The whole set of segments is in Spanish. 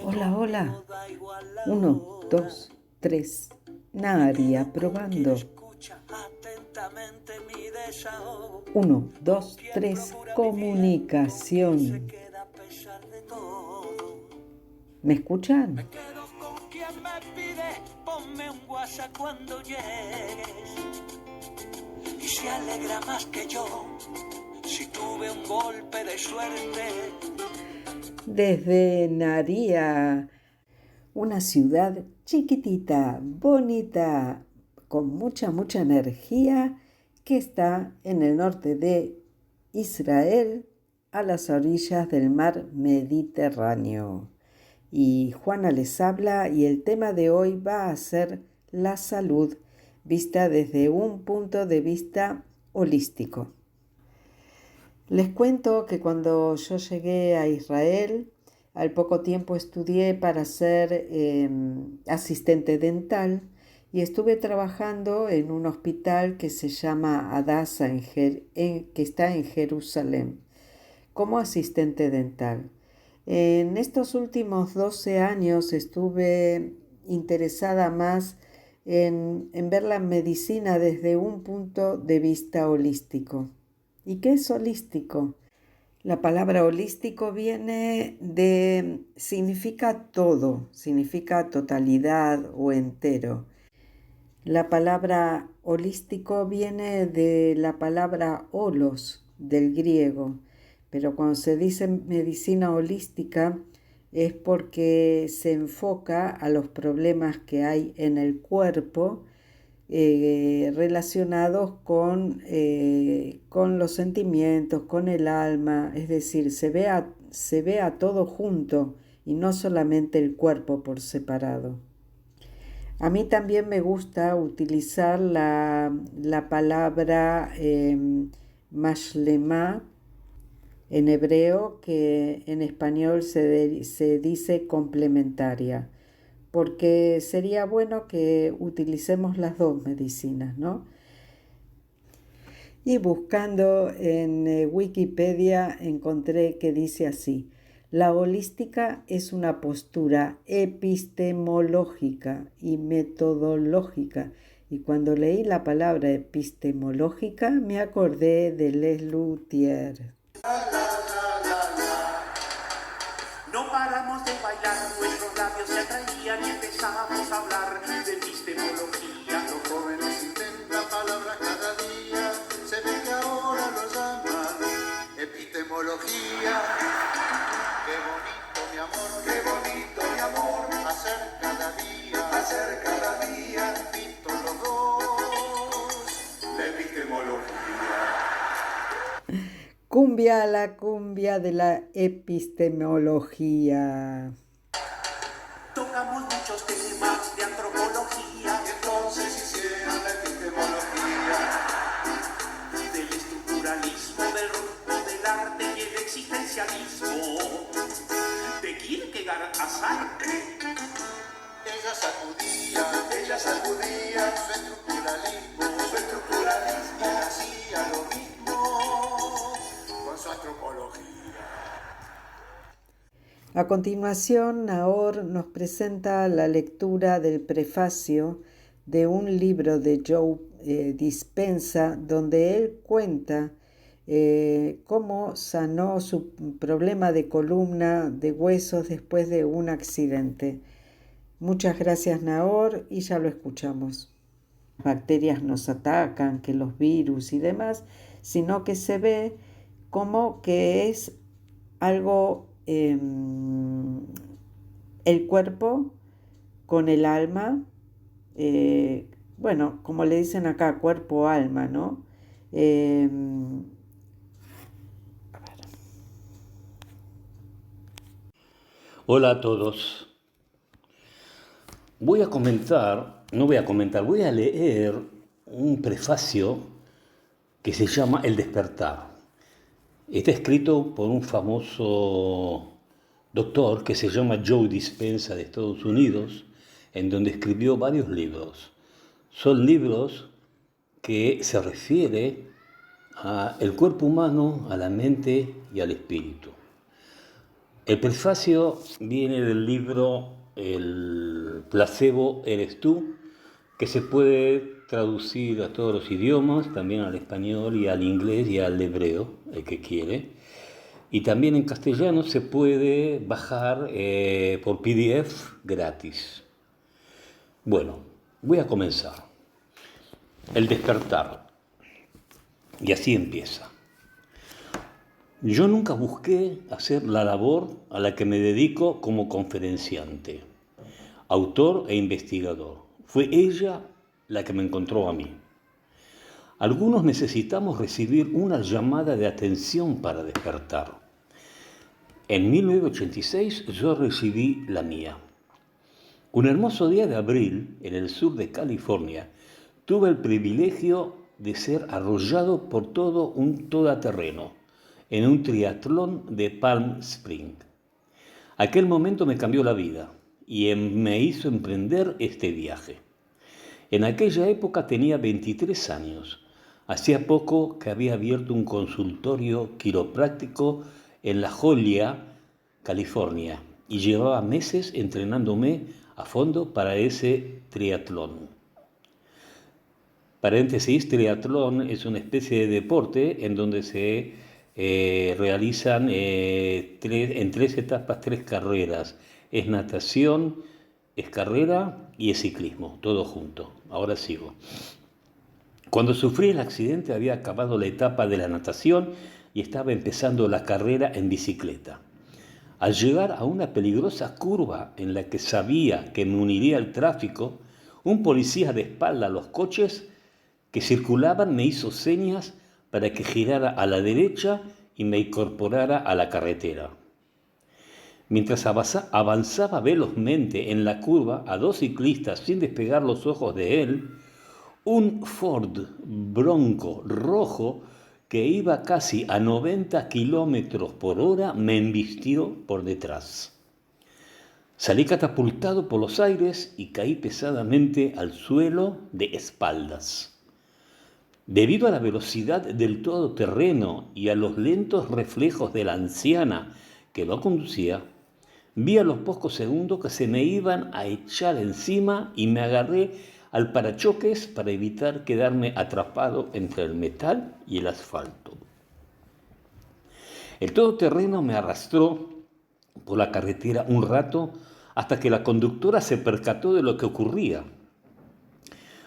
Hola, hola. 1, 2, 3. Nadia, probando. 1, 2, 3. Comunicación. ¿Me escuchan? Me quedo con quien me pide, ponme un WhatsApp cuando llegues. Y se alegra más que yo, si tuve un golpe de suerte. Desde Naria, una ciudad chiquitita, bonita, con mucha energía, que está en el norte de Israel, a las orillas del mar Mediterráneo. Y Juana les habla y el tema de hoy va a ser la salud vista desde un punto de vista holístico. Les cuento que cuando yo llegué a Israel, al poco tiempo estudié para ser asistente dental y estuve trabajando en un hospital que se llama Hadassah, que está en Jerusalén, como asistente dental. En estos últimos 12 años estuve interesada más en ver la medicina desde un punto de vista holístico. ¿Y qué es holístico? La palabra holístico significa todo, significa totalidad o entero. La palabra holístico viene de la palabra holos, del griego, pero cuando se dice medicina holística es porque se enfoca a los problemas que hay en el cuerpo relacionados con los sentimientos, con el alma, es decir, se ve a todo junto y no solamente el cuerpo por separado. A mí también me gusta utilizar la palabra mashlema en hebreo, que en español se dice complementaria, porque sería bueno que utilicemos las dos medicinas, ¿no? Y buscando en Wikipedia encontré que dice así: la holística es una postura epistemológica y metodológica. Y cuando leí la palabra epistemológica me acordé de Les Luthier. No paramos de bailar, nuestros labios se atraían y empezamos a hablar de epistemología. Los jóvenes inventan palabras cada día, se ve que ahora lo llaman epistemología. Qué bonito mi amor, hacer cada día, pinto los dos, la epistemología. Cumbia, la cumbia de la epistemología. Tocamos muchos temas de antropología, Y entonces hicieron la epistemología. del estructuralismo, del rumbo del arte y el existencialismo, de Kierkegaard a Sartre. Ella sacudía su estructuralismo, y hacía lo mismo con su antropología. A continuación, Nahor nos presenta la lectura del prefacio de un libro de Joe Dispenza, donde él cuenta cómo sanó su problema de columna de huesos después de un accidente. Muchas gracias, Nahor, y ya lo escuchamos. Bacterias nos atacan, que los virus y demás, sino que se ve como que es algo, el cuerpo con el alma, bueno, como le dicen acá, cuerpo-alma, ¿no? Hola a todos. Voy a leer un prefacio que se llama El despertar. Está escrito por un famoso doctor que se llama Joe Dispenza de Estados Unidos, en donde escribió varios libros. Son libros que se refieren al cuerpo humano, a la mente y al espíritu. El prefacio viene del libro El placebo eres tú, que se puede traducir a todos los idiomas, también al español y al inglés y al hebreo, el que quiere. Y también en castellano se puede bajar por PDF gratis. Bueno, voy a comenzar. El despertar. Y así empieza. Yo nunca busqué hacer la labor a la que me dedico como conferenciante, autor e investigador. Fue ella la que me encontró a mí. Algunos necesitamos recibir una llamada de atención para despertar. En 1986 yo recibí la mía. Un hermoso día de abril, en el sur de California, tuve el privilegio de ser arrollado por todo un todoterreno en un triatlón de Palm Springs. Aquel momento me cambió la vida y me hizo emprender este viaje. En aquella época tenía 23 años. Hacía poco que había abierto un consultorio quiropráctico en La Jolla, California, y llevaba meses entrenándome a fondo para ese triatlón. Paréntesis, triatlón es una especie de deporte en donde se realizan en 3 etapas, 3 carreras. Es natación, es carrera y es ciclismo, todo junto. Ahora sigo. Cuando sufrí el accidente había acabado la etapa de la natación y estaba empezando la carrera en bicicleta. Al llegar a una peligrosa curva en la que sabía que me uniría al tráfico, un policía de espalda a los coches que circulaban me hizo señas para que girara a la derecha y me incorporara a la carretera. Mientras avanzaba velozmente en la curva a 2 ciclistas sin despegar los ojos de él, un Ford Bronco rojo que iba casi a 90 kilómetros por hora me embistió por detrás. Salí catapultado por los aires y caí pesadamente al suelo de espaldas. Debido a la velocidad del todoterreno y a los lentos reflejos de la anciana que lo conducía, vi a los pocos segundos que se me iban a echar encima y me agarré al parachoques para evitar quedarme atrapado entre el metal y el asfalto. El todoterreno me arrastró por la carretera un rato hasta que la conductora se percató de lo que ocurría.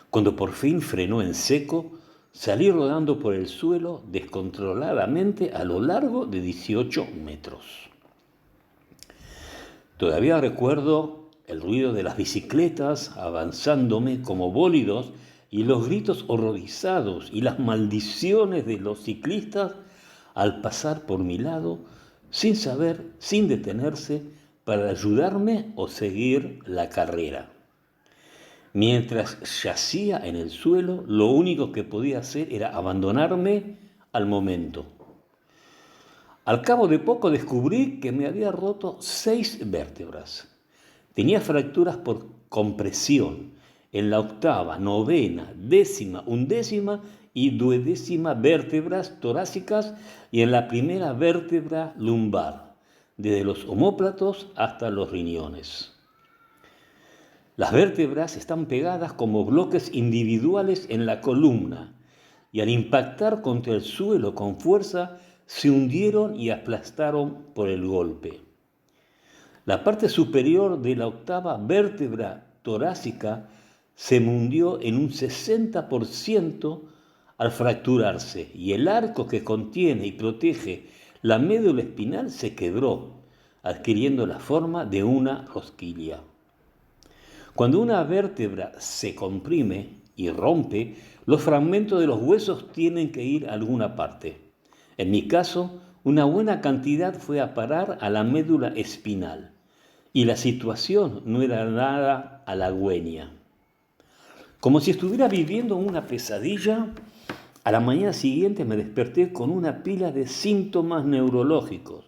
Cuando por fin frenó en seco, salí rodando por el suelo descontroladamente a lo largo de 18 metros. Todavía recuerdo el ruido de las bicicletas avanzándome como bólidos y los gritos horrorizados y las maldiciones de los ciclistas al pasar por mi lado sin saber, sin detenerse, para ayudarme o seguir la carrera. Mientras yacía en el suelo, lo único que podía hacer era abandonarme al momento. Al cabo de poco descubrí que me había roto 6 vértebras. Tenía fracturas por compresión en la 8ª, 9ª, 10ª, 11ª y 12ª vértebras torácicas y en la 1ª vértebra lumbar, desde los omóplatos hasta los riñones. Las vértebras están pegadas como bloques individuales en la columna y al impactar contra el suelo con fuerza se hundieron y aplastaron por el golpe. La parte superior de la 8ª vértebra torácica se me hundió en un 60% al fracturarse y el arco que contiene y protege la médula espinal se quebró, adquiriendo la forma de una rosquilla. Cuando una vértebra se comprime y rompe, los fragmentos de los huesos tienen que ir a alguna parte. En mi caso, una buena cantidad fue a parar a la médula espinal y la situación no era nada halagüeña. Como si estuviera viviendo una pesadilla, a la mañana siguiente me desperté con una pila de síntomas neurológicos,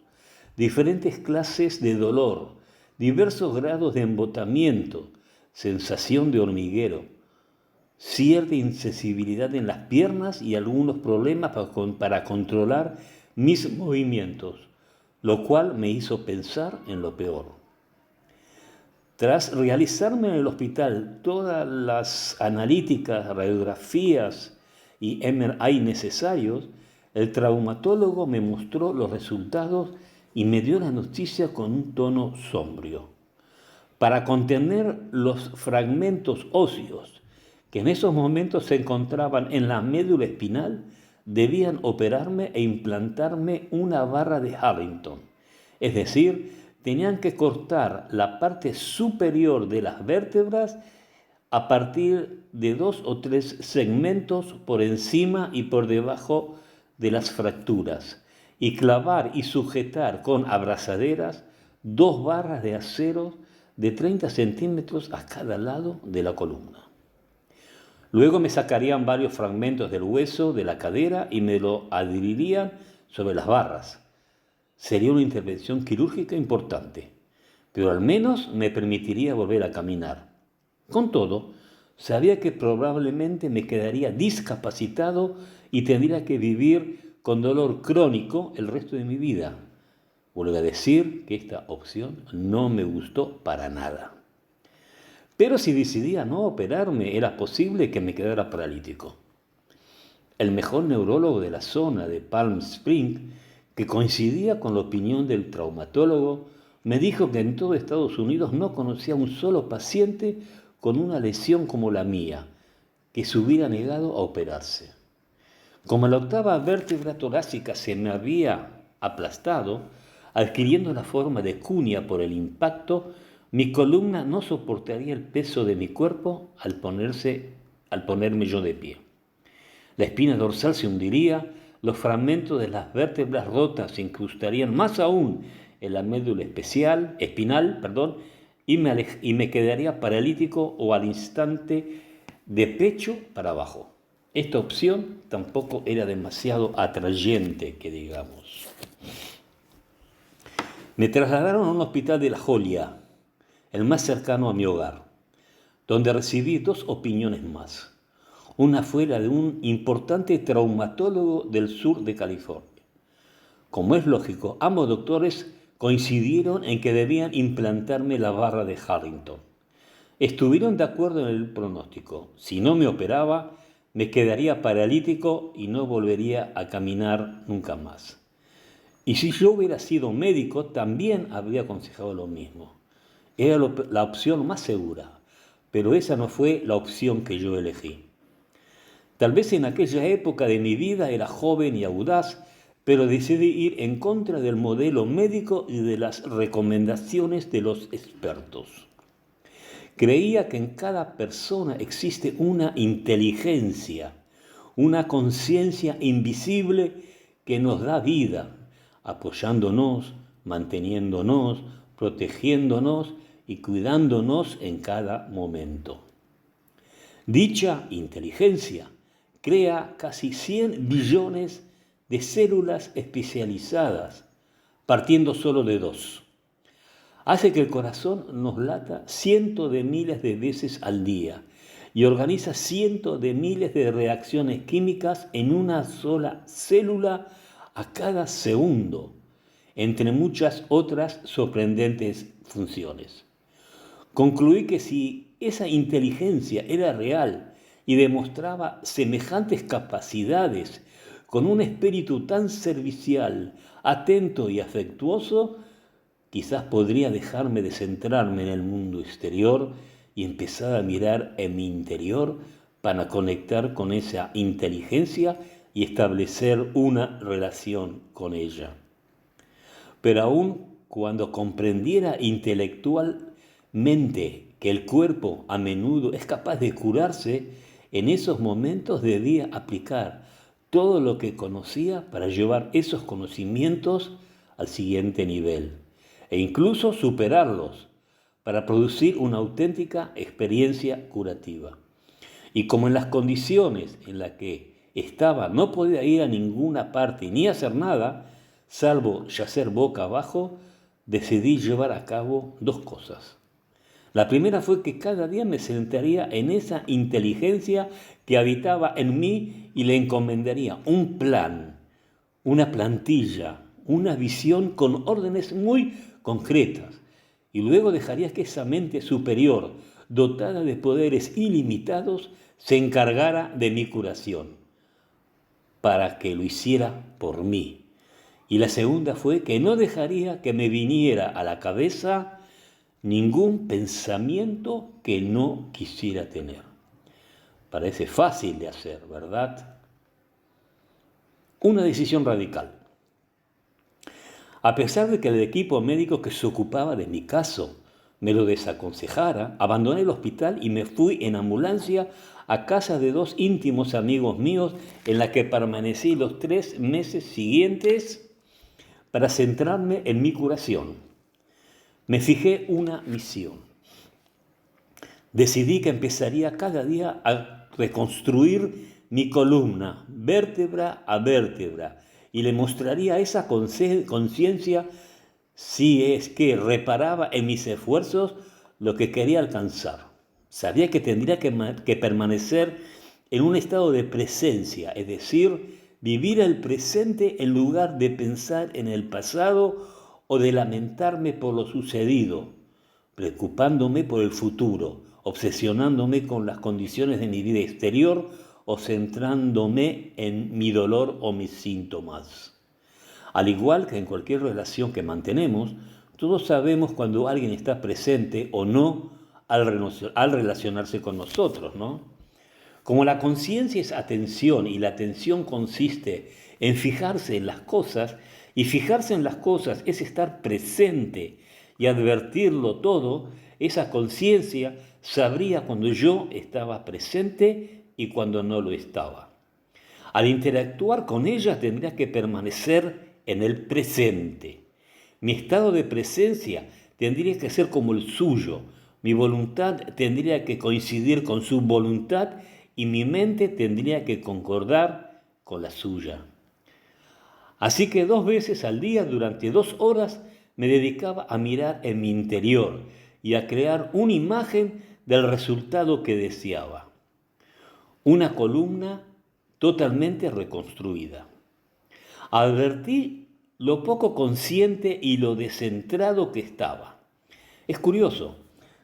diferentes clases de dolor, diversos grados de embotamiento, sensación de hormiguero, cierta insensibilidad en las piernas y algunos problemas para controlar mis movimientos. lo cual me hizo pensar en lo peor. Tras realizarme en el hospital todas las analíticas, radiografías y MRI necesarios, el traumatólogo me mostró los resultados y me dio la noticia con un tono sombrío. Para contener los fragmentos óseos que en esos momentos se encontraban en la médula espinal, debían operarme e implantarme una barra de Harrington. Es decir, tenían que cortar la parte superior de las vértebras a partir de 2 o 3 segmentos por encima y por debajo de las fracturas y clavar y sujetar con abrazaderas 2 barras de acero de 30 centímetros a cada lado de la columna. Luego me sacarían varios fragmentos del hueso de la cadera y me lo adherirían sobre las barras. Sería una intervención quirúrgica importante, pero al menos me permitiría volver a caminar. Con todo, sabía que probablemente me quedaría discapacitado y tendría que vivir con dolor crónico el resto de mi vida. Vuelvo a decir que esta opción no me gustó para nada. Pero si decidía no operarme, era posible que me quedara paralítico. El mejor neurólogo de la zona de Palm Springs, que coincidía con la opinión del traumatólogo, me dijo que en todo Estados Unidos no conocía un solo paciente con una lesión como la mía, que se hubiera negado a operarse. Como la octava vértebra torácica se me había aplastado, adquiriendo la forma de cuña por el impacto, mi columna no soportaría el peso de mi cuerpo al ponerme yo de pie. La espina dorsal se hundiría, los fragmentos de las vértebras rotas se incrustarían más aún en la médula espinal, y me quedaría paralítico o al instante de pecho para abajo. Esta opción tampoco era demasiado atrayente, que digamos. Me trasladaron a un hospital de La Jolla, el más cercano a mi hogar, donde recibí 2 opiniones más. Una fue la de un importante traumatólogo del sur de California. Como es lógico, ambos doctores coincidieron en que debían implantarme la barra de Harrington. Estuvieron de acuerdo en el pronóstico. Si no me operaba, me quedaría paralítico y no volvería a caminar nunca más. Y si yo hubiera sido médico, también habría aconsejado lo mismo. Era la opción más segura, pero esa no fue la opción que yo elegí. Tal vez en aquella época de mi vida era joven y audaz, pero decidí ir en contra del modelo médico y de las recomendaciones de los expertos. Creía que en cada persona existe una inteligencia, una conciencia invisible que nos da vida, apoyándonos, manteniéndonos, protegiéndonos y cuidándonos en cada momento. Dicha inteligencia crea casi 100 billones de células especializadas, partiendo solo de 2. Hace que el corazón nos lata cientos de miles de veces al día y organiza cientos de miles de reacciones químicas en una sola célula a cada segundo, entre muchas otras sorprendentes funciones. Concluí que si esa inteligencia era real y demostraba semejantes capacidades con un espíritu tan servicial, atento y afectuoso, quizás podría dejarme de centrarme en el mundo exterior y empezar a mirar en mi interior para conectar con esa inteligencia y establecer una relación con ella. Pero aún cuando comprendiera intelectualmente que el cuerpo a menudo es capaz de curarse, en esos momentos debía aplicar todo lo que conocía para llevar esos conocimientos al siguiente nivel e incluso superarlos para producir una auténtica experiencia curativa. Y como en las condiciones en las que estaba no podía ir a ninguna parte ni hacer nada, salvo yacer boca abajo, decidí llevar a cabo 2 cosas. La primera fue que cada día me sentaría en esa inteligencia que habitaba en mí y le encomendaría un plan, una plantilla, una visión con órdenes muy concretas, y luego dejaría que esa mente superior, dotada de poderes ilimitados, se encargara de mi curación, para que lo hiciera por mí. Y la segunda fue que no dejaría que me viniera a la cabeza ningún pensamiento que no quisiera tener. Parece fácil de hacer, ¿verdad? Una decisión radical. A pesar de que el equipo médico que se ocupaba de mi caso me lo desaconsejara, abandoné el hospital y me fui en ambulancia a casa de 2 íntimos amigos míos, en la que permanecí los 3 meses siguientes para centrarme en mi curación. Me fijé una misión. Decidí que empezaría cada día a reconstruir mi columna, vértebra a vértebra, y le mostraría esa conciencia si es que reparaba en mis esfuerzos lo que quería alcanzar. Sabía que tendría que permanecer en un estado de presencia, es decir, vivir el presente en lugar de pensar en el pasado o de lamentarme por lo sucedido, preocupándome por el futuro, obsesionándome con las condiciones de mi vida exterior o centrándome en mi dolor o mis síntomas. Al igual que en cualquier relación que mantenemos, todos sabemos cuando alguien está presente o no al relacionarse con nosotros, ¿no? Como la conciencia es atención y la atención consiste en fijarse en las cosas, y fijarse en las cosas es estar presente y advertirlo todo, esa conciencia sabría cuando yo estaba presente y cuando no lo estaba. Al interactuar con ella tendría que permanecer en el presente. Mi estado de presencia tendría que ser como el suyo. Mi voluntad tendría que coincidir con su voluntad y mi mente tendría que concordar con la suya. Así que 2 veces al día, durante 2 horas, me dedicaba a mirar en mi interior y a crear una imagen del resultado que deseaba. Una columna totalmente reconstruida. Advertí lo poco consciente y lo descentrado que estaba. Es curioso,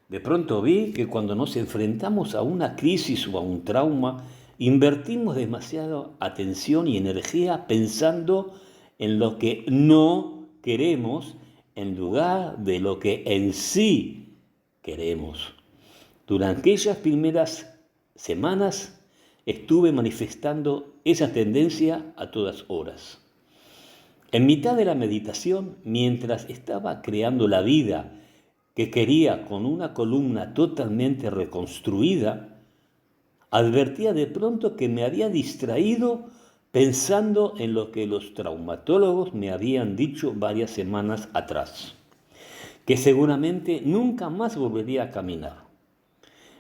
de pronto vi que cuando nos enfrentamos a una crisis o a un trauma, invertimos demasiada atención y energía pensando en lo que no queremos en lugar de lo que en sí queremos. Durante aquellas primeras semanas estuve manifestando esa tendencia a todas horas. En mitad de la meditación, mientras estaba creando la vida que quería con una columna totalmente reconstruida, advertía de pronto que me había distraído pensando en lo que los traumatólogos me habían dicho varias semanas atrás, que seguramente nunca más volvería a caminar.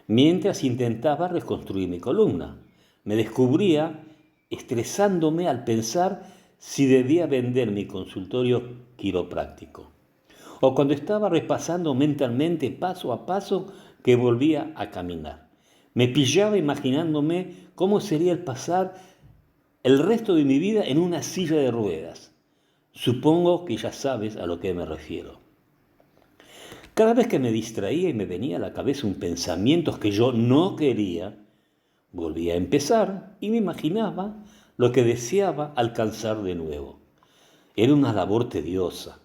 Mientras intentaba reconstruir mi columna, me descubría estresándome al pensar si debía vender mi consultorio quiropráctico, o cuando estaba repasando mentalmente paso a paso que volvía a caminar. Me pillaba imaginándome cómo sería el pasar el resto de mi vida en una silla de ruedas. Supongo que ya sabes a lo que me refiero. Cada vez que me distraía y me venía a la cabeza un pensamiento que yo no quería, volvía a empezar y me imaginaba lo que deseaba alcanzar de nuevo. Era una labor tediosa,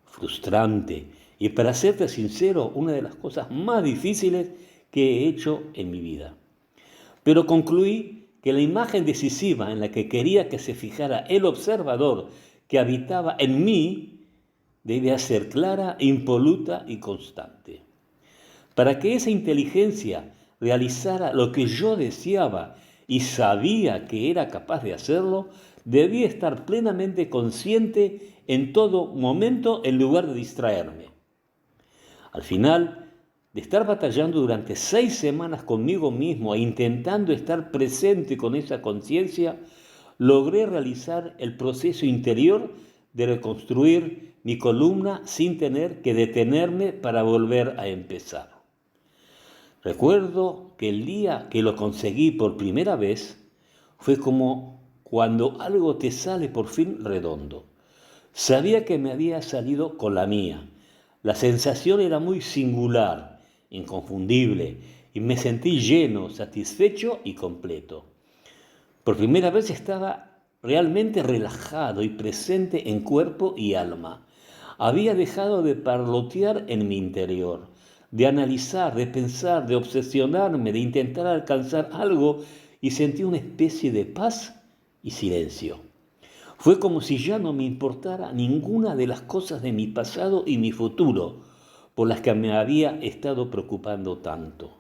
frustrante y, para serte sincero, una de las cosas más difíciles que he hecho en mi vida. Pero concluí que la imagen decisiva en la que quería que se fijara el observador que habitaba en mí debía ser clara, impoluta y constante. Para que esa inteligencia realizara lo que yo deseaba y sabía que era capaz de hacerlo, debía estar plenamente consciente en todo momento en lugar de distraerme. Al final, de estar batallando durante 6 semanas conmigo mismo e intentando estar presente con esa conciencia, logré realizar el proceso interior de reconstruir mi columna sin tener que detenerme para volver a empezar. Recuerdo que el día que lo conseguí por primera vez fue como cuando algo te sale por fin redondo. Sabía que me había salido con la mía. La sensación era muy singular, inconfundible, y me sentí lleno, satisfecho y completo. Por primera vez estaba realmente relajado y presente en cuerpo y alma. Había dejado de parlotear en mi interior, de analizar, de pensar, de obsesionarme, de intentar alcanzar algo, y sentí una especie de paz y silencio. Fue como si ya no me importara ninguna de las cosas de mi pasado y mi futuro, por las que me había estado preocupando tanto.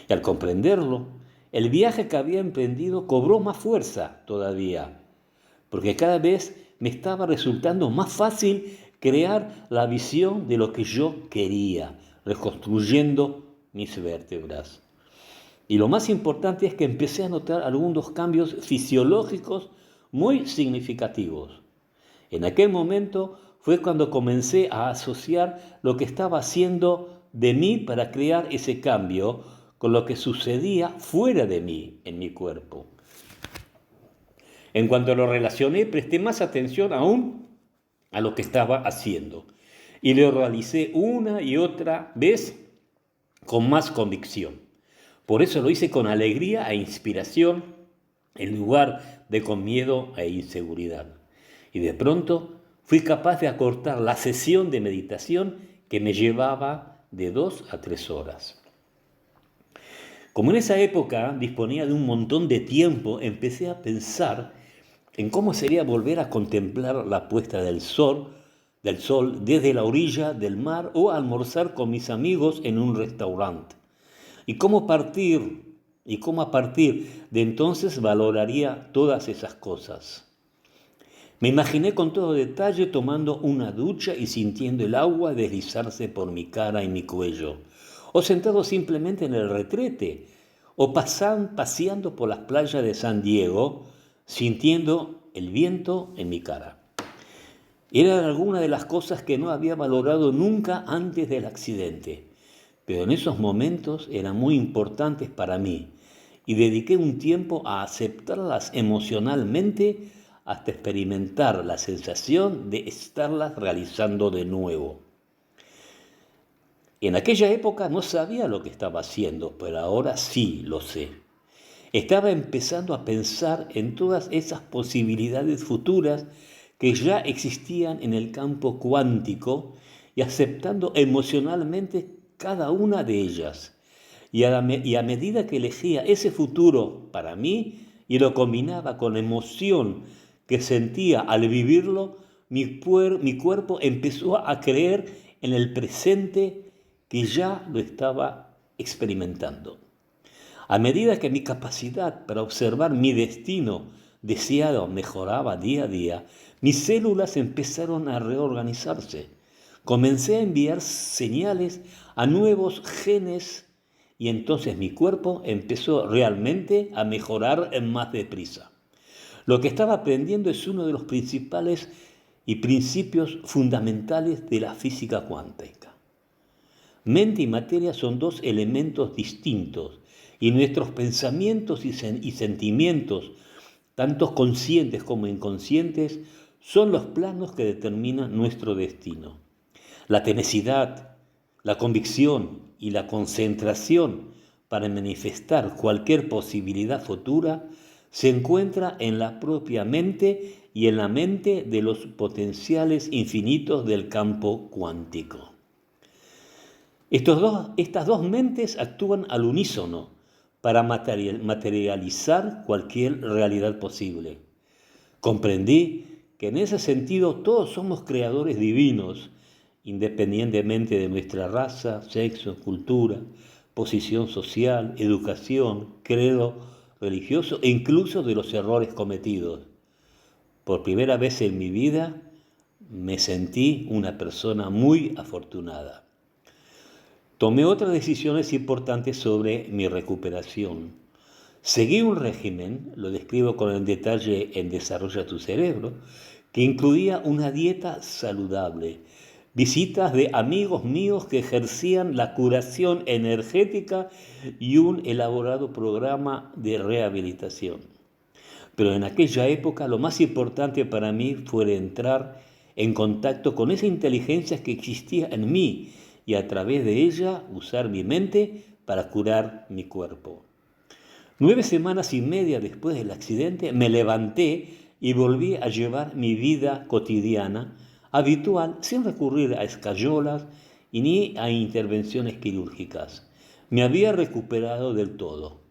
Y al comprenderlo, el viaje que había emprendido cobró más fuerza todavía, porque cada vez me estaba resultando más fácil crear la visión de lo que yo quería, reconstruyendo mis vértebras. Y lo más importante es que empecé a notar algunos cambios fisiológicos muy significativos. En aquel momento fue cuando comencé a asociar lo que estaba haciendo de mí para crear ese cambio con lo que sucedía fuera de mí, en mi cuerpo. En cuanto lo relacioné, presté más atención aún a lo que estaba haciendo y lo realicé una y otra vez con más convicción. Por eso lo hice con alegría e inspiración en lugar de con miedo e inseguridad. Y de pronto fui capaz de acortar la sesión de meditación que me llevaba de 2 a 3 horas. Como en esa época disponía de un montón de tiempo, empecé a pensar en cómo sería volver a contemplar la puesta del sol desde la orilla del mar o almorzar con mis amigos en un restaurante. Y cómo a partir de entonces valoraría todas esas cosas. Me imaginé con todo detalle tomando una ducha y sintiendo el agua deslizarse por mi cara y mi cuello, o sentado simplemente en el retrete, o paseando por las playas de San Diego, sintiendo el viento en mi cara. Eran algunas de las cosas que no había valorado nunca antes del accidente, pero en esos momentos eran muy importantes para mí y dediqué un tiempo a aceptarlas emocionalmente hasta experimentar la sensación de estarlas realizando de nuevo. En aquella época no sabía lo que estaba haciendo, pero ahora sí lo sé. Estaba empezando a pensar en todas esas posibilidades futuras que ya existían en el campo cuántico y aceptando emocionalmente cada una de ellas. Y a medida que elegía ese futuro para mí y lo combinaba con la emoción que sentía al vivirlo, mi cuerpo empezó a creer en el presente que ya lo estaba experimentando. A medida que mi capacidad para observar mi destino deseado mejoraba día a día, mis células empezaron a reorganizarse. Comencé a enviar señales a nuevos genes y entonces mi cuerpo empezó realmente a mejorar más deprisa. Lo que estaba aprendiendo es uno de los principales y principios fundamentales de la física cuántica. Mente y materia son dos elementos distintos y nuestros pensamientos y sentimientos, tanto conscientes como inconscientes, son los planos que determinan nuestro destino. La tenacidad, la convicción y la concentración para manifestar cualquier posibilidad futura se encuentra en la propia mente y en la mente de los potenciales infinitos del campo cuántico. Estas dos mentes actúan al unísono para materializar cualquier realidad posible. Comprendí que en ese sentido todos somos creadores divinos, independientemente de nuestra raza, sexo, cultura, posición social, educación, credo religioso e incluso de los errores cometidos. Por primera vez en mi vida me sentí una persona muy afortunada. Tomé otras decisiones importantes sobre mi recuperación. Seguí un régimen, lo describo con el detalle en Desarrolla tu Cerebro, que incluía una dieta saludable, visitas de amigos míos que ejercían la curación energética y un elaborado programa de rehabilitación. Pero en aquella época lo más importante para mí fue entrar en contacto con esa inteligencia que existía en mí y a través de ella usar mi mente para curar mi cuerpo. 9 semanas y media después del accidente me levanté y volví a llevar mi vida cotidiana, habitual, sin recurrir a escayolas y ni a intervenciones quirúrgicas. Me había recuperado del todo.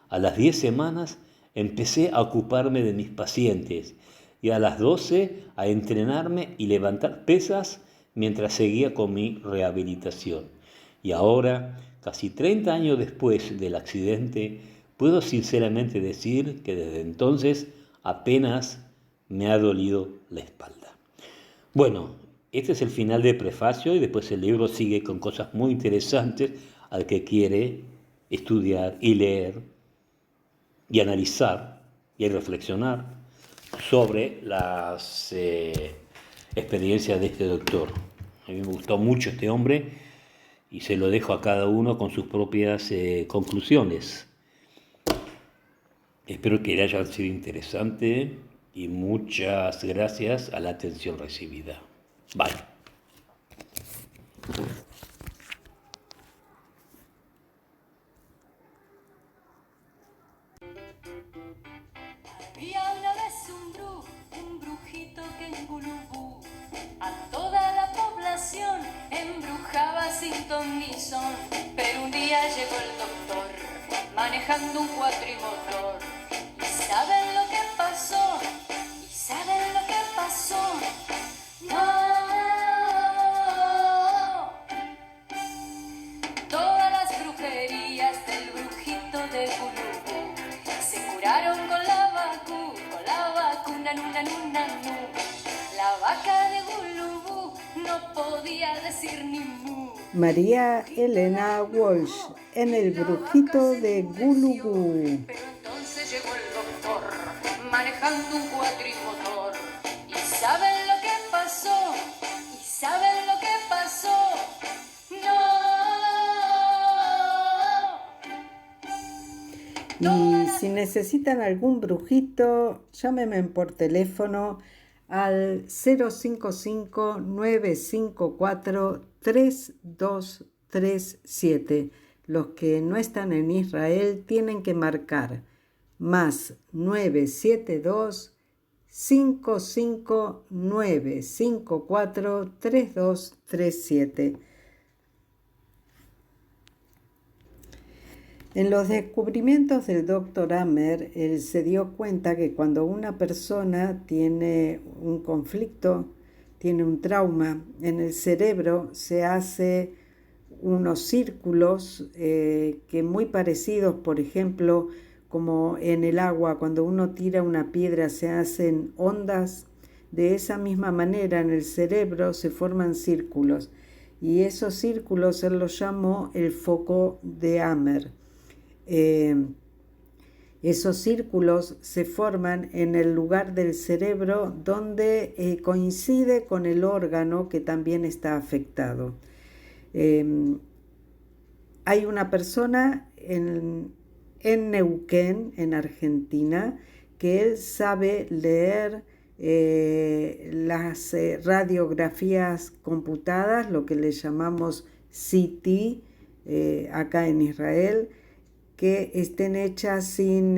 A las 10 semanas empecé a ocuparme de mis pacientes y a las 12 a entrenarme y levantar pesas mientras seguía con mi rehabilitación. Y ahora, casi 30 años después del accidente, puedo sinceramente decir que desde entonces apenas me ha dolido la espalda. Bueno, este es el final del prefacio y después el libro sigue con cosas muy interesantes al que quiere estudiar y leer y analizar y reflexionar sobre las experiencias de este doctor. A mí me gustó mucho este hombre y se lo dejo a cada uno con sus propias conclusiones. Espero que le haya sido interesante y muchas gracias a la atención recibida. Bye. Había una vez un brujito que en Gulubú a toda la población embrujaba sin ton ni son. Pero un día llegó el doctor manejando un cuatrimotor. ¿Y saben lo que pasó? ¿Y saben lo que pasó? No. Todas las brujerías del brujito de Gulubú se curaron con la vacuna, nu. La vaca de Gulubú no podía decir ni mu. María Elena Walsh en El brujito de Gulubú. Pero entonces llegó el doctor manejando un cuatrimotor. ¿Y saben lo que pasó? ¿Y saben lo que pasó? Y si necesitan algún brujito, llámenme por teléfono al 055-954-3237. Los que no están en Israel tienen que marcar más 972-55954-3237. En los descubrimientos del Dr. Amer, él se dio cuenta que cuando una persona tiene un conflicto, tiene un trauma, en el cerebro se hace unos círculos que muy parecidos, por ejemplo, como en el agua, cuando uno tira una piedra se hacen ondas. De esa misma manera en el cerebro se forman círculos y esos círculos él los llamó el foco de Amer. Esos círculos se forman en el lugar del cerebro donde coincide con el órgano que también está afectado. Hay una persona en Neuquén, en Argentina, que él sabe leer las radiografías computadas, lo que le llamamos CT, acá en Israel, que estén hechas sin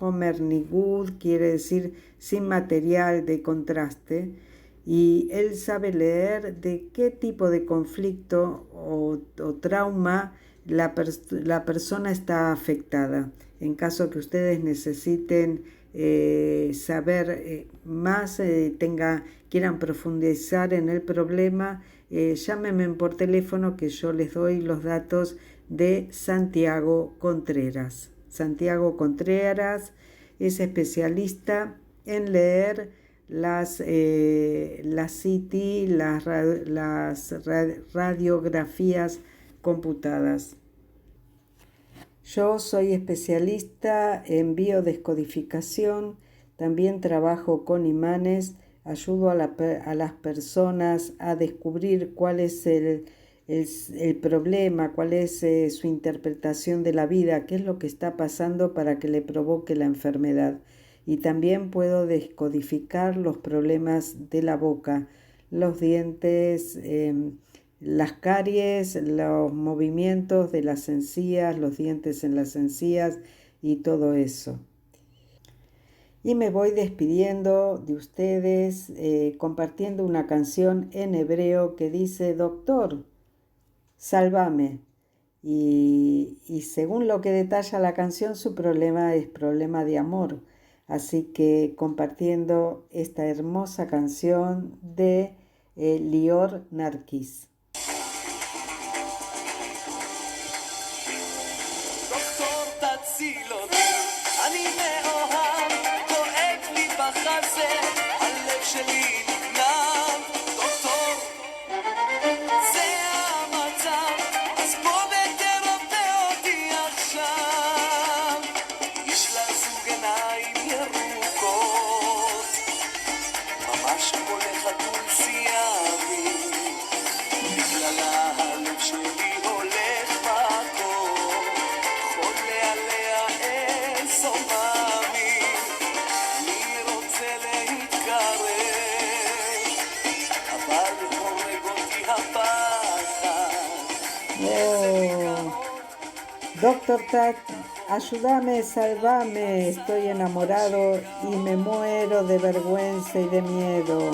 Homer ni Good, quiere decir sin material de contraste, y él sabe leer de qué tipo de conflicto o trauma la persona está afectada. En caso que ustedes necesiten saber más, quieran profundizar en el problema, llámenme por teléfono que yo les doy los datos de Santiago Contreras. Santiago Contreras es especialista en leer las CT, las radiografías computadas. Yo soy especialista en biodescodificación, también trabajo con imanes, ayudo a las personas a descubrir cuál es el problema, cuál es su interpretación de la vida, qué es lo que está pasando para que le provoque la enfermedad. y también puedo descodificar los problemas de la boca, los dientes, las caries, los movimientos de las encías, los dientes en las encías y todo eso. Y me voy despidiendo de ustedes compartiendo una canción en hebreo que dice: Doctor, sálvame. Y según lo que detalla la canción, su problema es problema de amor. Así que compartiendo esta hermosa canción de Lior Narkis. Doctor Tat, ayúdame, sálvame, estoy enamorado y me muero de vergüenza y de miedo.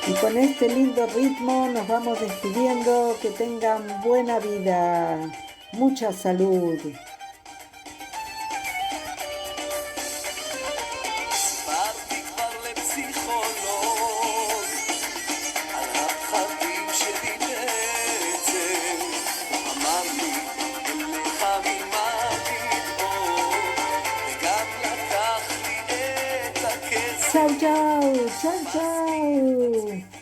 Y con este lindo ritmo nos vamos despidiendo. Que tengan buena vida, mucha salud. Chao, chao, chao, chao.